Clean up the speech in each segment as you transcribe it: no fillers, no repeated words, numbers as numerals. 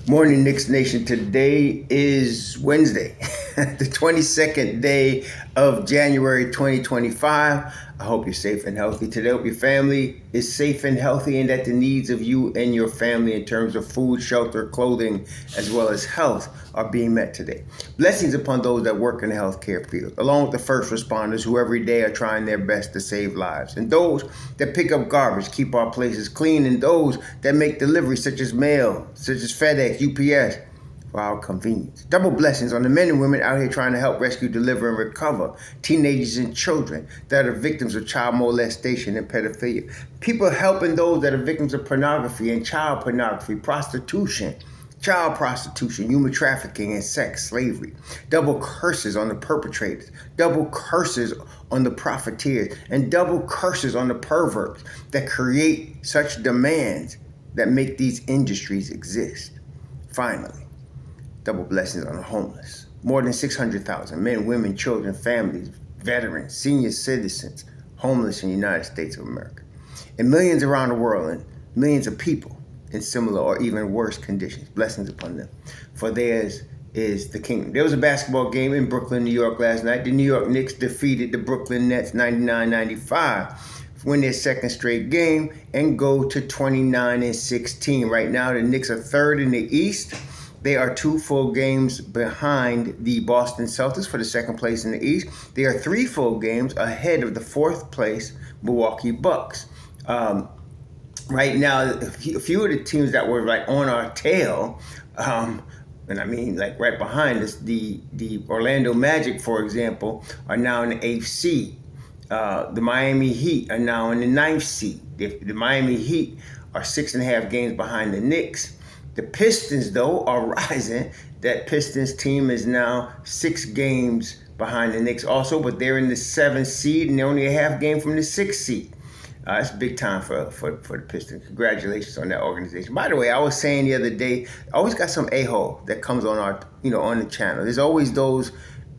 Morning, Knicks Nation. Today is Wednesday, the 22nd day of January 2025. I hope you're safe and healthy. Today, I hope your family is safe and healthy and that the needs of you and your family in terms of food, shelter, clothing, as well as health are being met today. Blessings upon those that work in the healthcare field, along with the first responders who every day are trying their best to save lives, and those that pick up garbage, keep our places clean, and those that make deliveries such as mail, such as FedEx, UPS, for our convenience. Double blessings on the men and women out here trying to help rescue, deliver, and recover teenagers and children that are victims of child molestation and pedophilia. People helping those that are victims of pornography and child pornography, prostitution, child prostitution, human trafficking, and sex slavery. Double curses on the perpetrators, double curses on the profiteers, and double curses on the perverts that create such demands that make these industries exist. Finally, double blessings on the homeless. More than 600,000 men, women, children, families, veterans, senior citizens, homeless in the United States of America. And millions around the world, and millions of people in similar or even worse conditions. Blessings upon them. For theirs is the kingdom. There was a basketball game in Brooklyn, New York last night. The New York Knicks defeated the Brooklyn Nets 99-95. Win their second straight game and go to 29-16. Right now, the Knicks are third in the East. They are 2 full games behind the Boston Celtics for the second place in the East. They are 3 full games ahead of the 4th place Milwaukee Bucks. Right now, a few of the teams that were like on our tail, and I mean like right behind us, the Orlando Magic, for example, are now in the 8th seed. The Miami Heat are now in the 9th seed. The Miami Heat are 6.5 games behind the Knicks. The Pistons, though, are rising. That Pistons team is now 6 games behind the Knicks also, but they're in the 7th seed and they're only a half game from the 6th seed. It's big time for the Pistons. Congratulations on that organization. By the way, I was saying the other day, I always got some a-hole that comes on our, on the channel. There's always those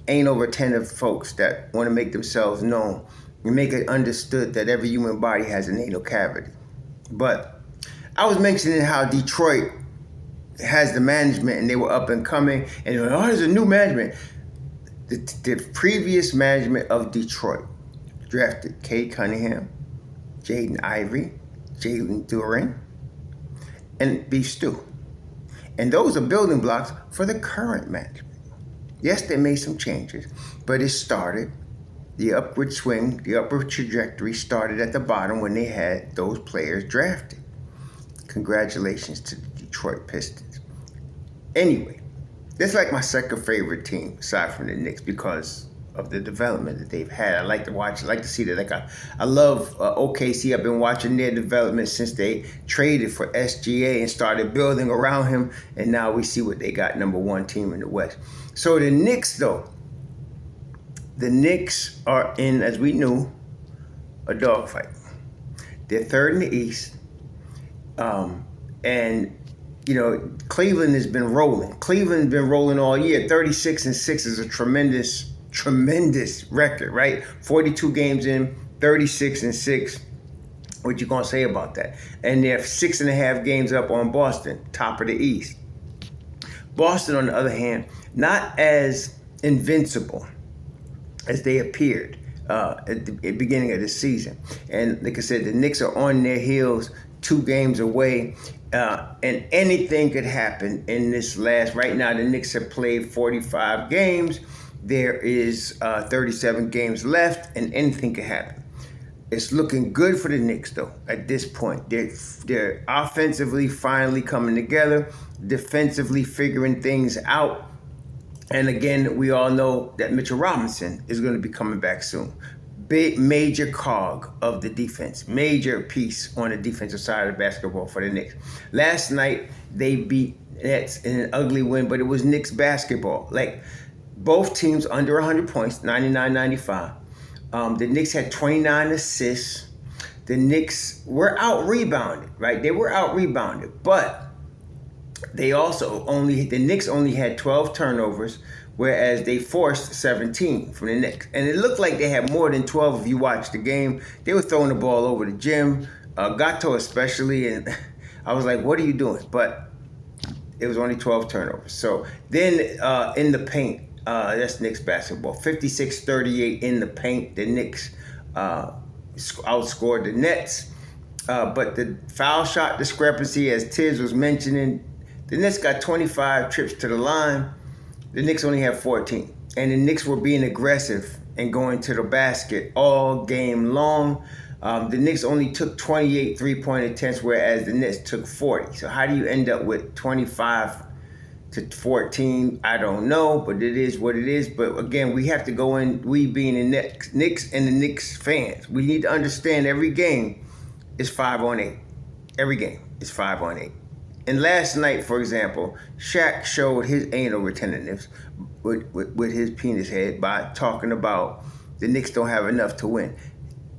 ain't over attentive folks that want to make themselves known and make it understood that every human body has an anal cavity. But I was mentioning how Detroit has the management and they were up and coming and they were, there's a new management. The previous management of Detroit drafted Cade Cunningham, Jaden Ivey, Jalen Duren, and Beef Stew. And those are building blocks for the current management. Yes, they made some changes, but it started, the upward swing, the upward trajectory started at the bottom when they had those players drafted. Congratulations to the Detroit Pistons. Anyway, that's like my second favorite team, aside from the Knicks, because of the development that they've had. I like to watch, I like to see that. Like I love OKC. I've been watching their development since they traded for SGA and started building around him, and now we see what they got, number 1 team in the West. So the Knicks, though, the Knicks are in, as we knew, a dogfight. They're third in the East, and Cleveland has been rolling. Cleveland's been rolling all year. 36-6 is a tremendous record, right? 42 games in, 36-6. What you gonna say about that? And they're 6.5 games up on Boston, top of the East. Boston, on the other hand, not as invincible as they appeared at the beginning of the season. And like I said, the Knicks are on their heels, 2 games away. And anything could happen in this last. Right now, the Knicks have played 45 games. There is 37 games left, and anything could happen. It's looking good for the Knicks, though, at this point. They're offensively finally coming together, defensively figuring things out. And again, we all know that MitchRob is going to be coming back soon. Big, major cog of the defense, major piece on the defensive side of the basketball for the Knicks. Last night, they beat Nets in an ugly win, but it was Knicks basketball. Like, both teams under 100 points, 99-95. The Knicks had 29 assists. The Knicks were out-rebounded, right? They were out-rebounded, but the Knicks only had 12 turnovers, whereas they forced 17 from the Knicks. And it looked like they had more than 12 if you watched the game. They were throwing the ball over the gym, Gato especially, and I was like, what are you doing? But It was only 12 turnovers. So then in the paint, that's Knicks basketball. 56-38 in the paint. The Knicks outscored the Nets. But the foul shot discrepancy, as Tibbs was mentioning, the Knicks got 25 trips to the line. The Knicks only have 14. And the Knicks were being aggressive and going to the basket all game long. The Knicks only took 28 three-point attempts, whereas the Nets took 40. So how do you end up with 25 to 14? I don't know, but it is what it is. But again, we have to go in, we being the Knicks and the Knicks fans, we need to understand every game is 5-on-8. Every game is 5-on-8. And last night, for example, Shaq showed his anal retentiveness with his penis head by talking about the Knicks don't have enough to win.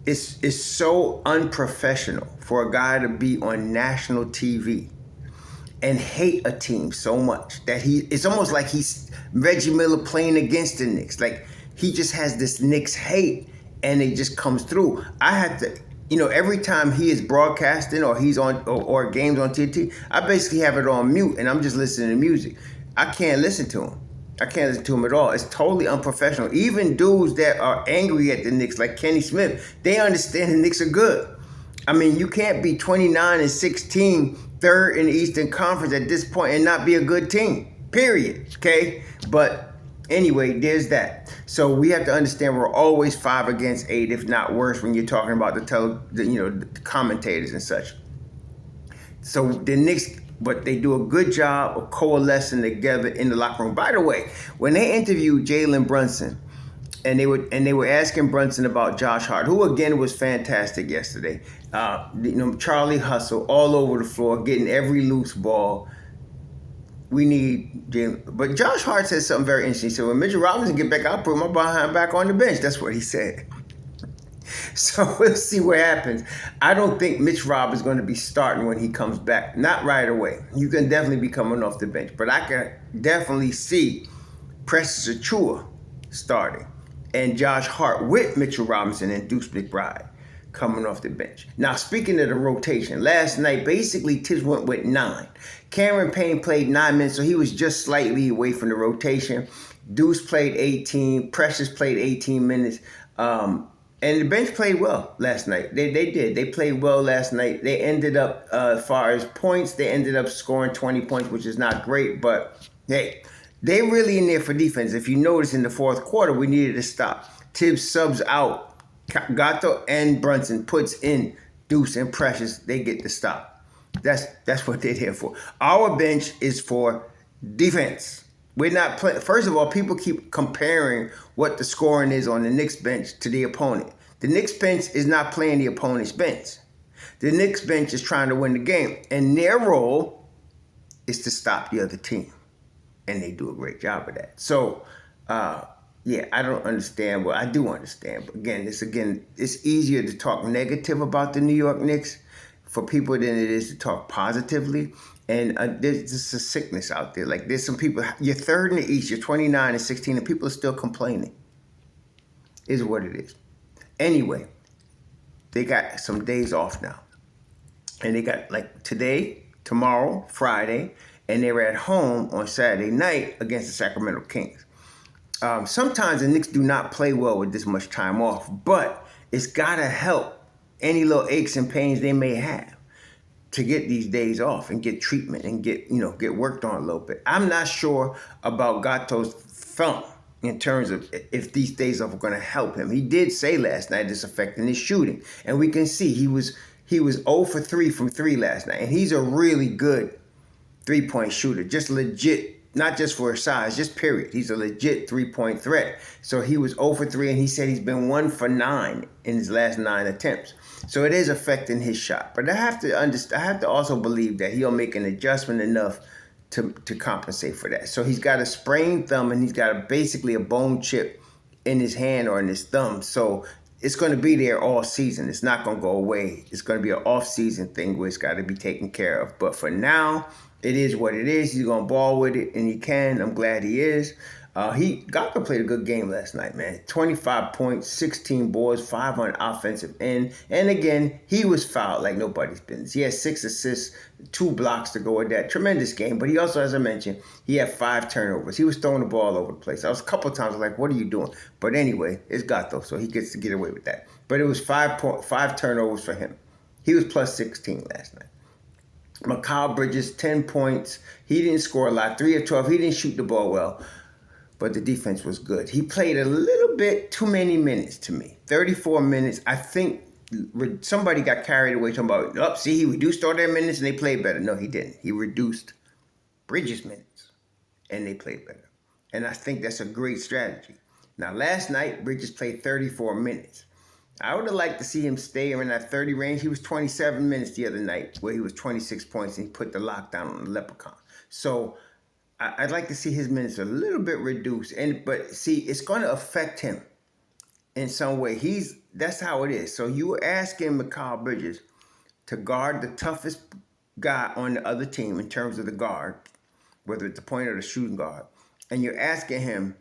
It's so unprofessional for a guy to be on national TV and hate a team so much that it's almost like he's Reggie Miller playing against the Knicks. Like he just has this Knicks hate and it just comes through. I had to, every time he is broadcasting or he's on or games on TNT, I basically have it on mute and I'm just listening to music. I can't listen to him. I can't listen to him at all. It's totally unprofessional. Even dudes that are angry at the Knicks, like Kenny Smith, they understand the Knicks are good. I mean, you can't be 29-16, third in the Eastern Conference at this point and not be a good team, period, okay? But anyway, there's that. So we have to understand we're always 5 against 8, if not worse, when you're talking about the commentators and such. So the Knicks, but they do a good job of coalescing together in the locker room. By the way, when they interviewed Jalen Brunson, and they were asking Brunson about Josh Hart, who again was fantastic yesterday. Charlie Hustle all over the floor, getting every loose ball. We need Jalen. But Josh Hart said something very interesting. He said, when Mitchell Robinson get back, I'll put my behind back on the bench. That's what he said. So we'll see what happens. I don't think MitchRob is going to be starting when he comes back. Not right away. You can definitely be coming off the bench. But I can definitely see Precious Achiuwa starting and Josh Hart with Mitchell Robinson and Deuce McBride coming off the bench. Now, speaking of the rotation, last night, basically, Tibbs went with 9. Cameron Payne played 9 minutes, so he was just slightly away from the rotation. Deuce played 18. Precious played 18 minutes. And the bench played well last night. They did. They played well last night. They ended up, as far as points, they ended up scoring 20 points, which is not great. But, hey, they really in there for defense. If you notice in the fourth quarter, we needed to stop. Tibbs subs out. Gato and Brunson puts in Deuce and Precious. They get the stop. That's what they're here for. Our bench is for defense. We're not playing. First of all, people keep comparing what the scoring is on the Knicks bench to the opponent. The Knicks bench is not playing the opponent's bench. The Knicks bench is trying to win the game, and their role is to stop the other team, and they do a great job of that. So, I don't understand. Well, I do understand, but it's easier to talk negative about the New York Knicks for people than it is to talk positively. And there's just a sickness out there. Like there's some people, you're third in the East, you're 29-16, and people are still complaining. Is what it is. Anyway, they got some days off now. And they got like today, tomorrow, Friday, and they were at home on Saturday night against the Sacramento Kings. Sometimes the Knicks do not play well with this much time off, but it's got to help any little aches and pains they may have to get these days off and get treatment and get worked on a little bit. I'm not sure about Gato's thumb in terms of if these days off are going to help him. He did say last night it's affecting his shooting, and we can see he was 0 for 3 from 3 last night, and he's a really good 3-point shooter, just legit. Not just for his size, just period. He's a legit 3-point threat. So he was 0 for 3, and he said he's been 1 for 9 in his last 9 attempts. So it is affecting his shot. But I have to also believe that he'll make an adjustment enough to compensate for that. So he's got a sprained thumb, and he's got basically a bone chip in his hand or in his thumb. So it's going to be there all season. It's not going to go away. It's going to be an off-season thing where it's got to be taken care of. But for now, it is what it is. He's gonna ball with it, and he can. I'm glad he is. Gato played a good game last night, man. 25 points, 16 boards, 5 on offensive end. And again, he was fouled like nobody's business. He had 6 assists, 2 blocks to go with that. Tremendous game. But he also, as I mentioned, he had 5 turnovers. He was throwing the ball all over the place. I was a couple of times like, what are you doing? But anyway, it's Gato, so he gets to get away with that. But it was 5 turnovers for him. He was plus 16 last night. Mikal Bridges, 10 points. He didn't score a lot, 3 of 12. He didn't shoot the ball well, but the defense was good. He played a little bit too many minutes to me. 34 minutes. I think somebody got carried away talking about, see, he reduced all their minutes and they played better. No, he didn't. He reduced Bridges' minutes and they played better. And I think that's a great strategy. Now, last night, Bridges played 34 minutes. I would have liked to see him stay in that 30 range. He was 27 minutes the other night where he was 26 points and he put the lockdown on the Leprechaun. So I'd like to see his minutes a little bit reduced. But see, it's going to affect him in some way. That's how it is. So you were asking Mikal Bridges to guard the toughest guy on the other team in terms of the guard, whether it's the point or the shooting guard, and you're asking him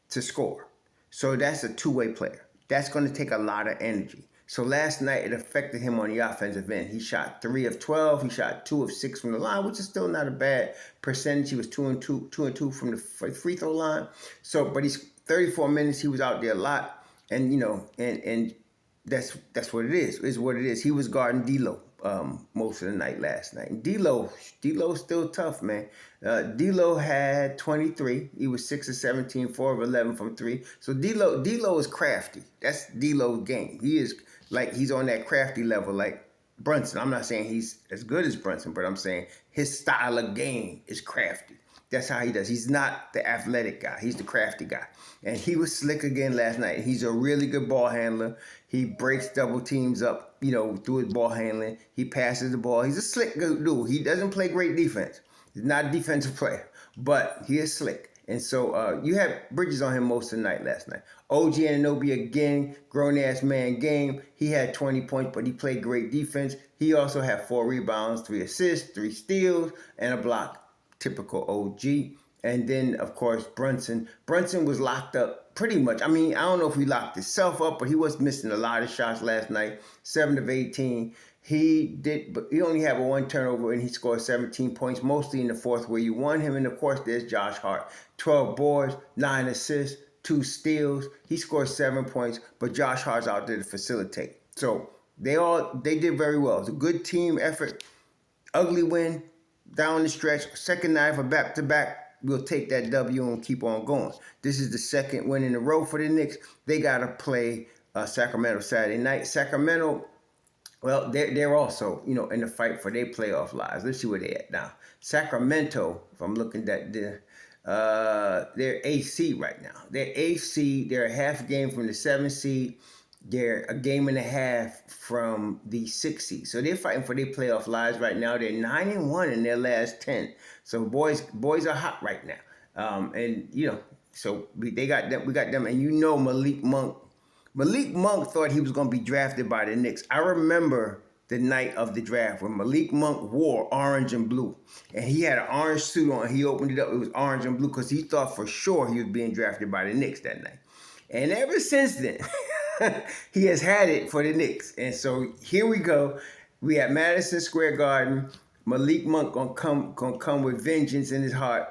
to score. So that's a two-way player. That's going to take a lot of energy. So last night, it affected him on the offensive end. He shot 3 of 12. He shot 2 of 6 from the line, which is still not a bad percentage. He was 2 and 2 from the free throw line. So, but he's 34 minutes. He was out there a lot, and and that's what it is. Is what it is. He was guarding D'Lo most of the night last night. And D'Lo's still tough, man. D'Lo had 23. He was 6 of 17, 4 of 11 from 3. So D'Lo is crafty. That's D'Lo's game. He's on that crafty level like Brunson. I'm not saying he's as good as Brunson, but I'm saying his style of game is crafty. That's how he does. He's not the athletic guy. He's the crafty guy. And he was slick again last night. He's a really good ball handler. He breaks double teams up, through his ball handling. He passes the ball. He's a slick dude. He doesn't play great defense. He's not a defensive player, but he is slick. And so you had Bridges on him most of the night last night. OG Anunoby again, grown-ass man game. He had 20 points, but he played great defense. He also had 4 rebounds, 3 assists, 3 steals, and a block. Typical OG. And then, of course, Brunson. Brunson was locked up pretty much. I mean, I don't know if he locked himself up, but he was missing a lot of shots last night. 7 of 18. But he only had 1 turnover and he scored 17 points, mostly in the fourth where you won him. And of course, there's Josh Hart. 12 boards, 9 assists, 2 steals. He scored 7 points, but Josh Hart's out there to facilitate. So they did very well. It was a good team effort. Ugly win. Down the stretch, second night for back-to-back, we'll take that W and keep on going. This is the second win in a row for the Knicks. They got to play Sacramento Saturday night. Sacramento, well, they're also, in the fight for their playoff lives. Let's see where they at now. Sacramento, if I'm looking at they're 8th seed right now. They're 8th seed. They're a half game from the 7th seed. They're a game and a half from the 6th seed. So they're fighting for their playoff lives right now. They're 9-1 in their last 10. So boys are hot right now. So we got them. And Malik Monk. Malik Monk thought he was going to be drafted by the Knicks. I remember the night of the draft when Malik Monk wore orange and blue. And he had an orange suit on. He opened it up. It was orange and blue because he thought for sure he was being drafted by the Knicks that night. And ever since then, he has had it for the Knicks. And so here we go. We at Madison Square Garden. Malik Monk gonna come with vengeance in his heart.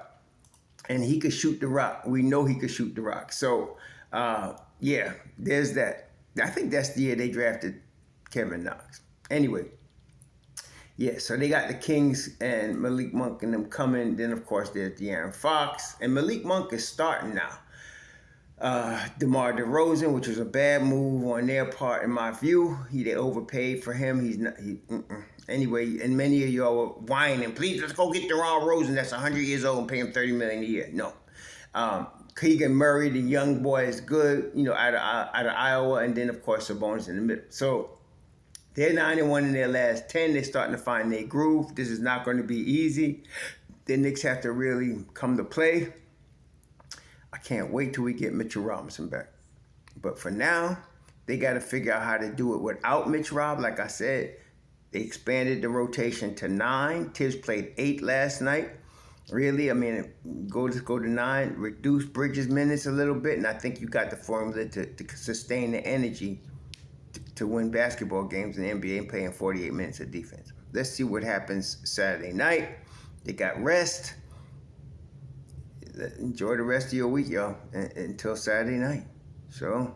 And he could shoot the rock. We know he could shoot the rock. So, there's that. I think that's the year they drafted Kevin Knox. Anyway, so they got the Kings and Malik Monk and them coming. Then, of course, there's De'Aaron Fox. And Malik Monk is starting now. DeMar DeRozan, which was a bad move on their part, in my view. They overpaid for him. Anyway, and many of y'all were whining, please, let's go get DeMar DeRozan that's 100 years old and pay him $30 million a year. No. Keegan Murray, the young boy, is good, out of Iowa, and then, of course, Sabonis in the middle. So they're 9-1 in their last 10. They're starting to find their groove. This is not going to be easy. The Knicks have to really come to play. I can't wait till we get MitchRob back. But for now, they got to figure out how to do it without MitchRob. Like I said, They expanded the rotation to 9. Tibbs played 8 last night. Really, I mean, go to 9, reduce Bridges' minutes a little bit, and I think you got the formula to sustain the energy to win basketball games in the NBA and playing 48 minutes of defense. Let's see what happens Saturday night. They got rest. Enjoy the rest of your week, y'all, until Saturday night. So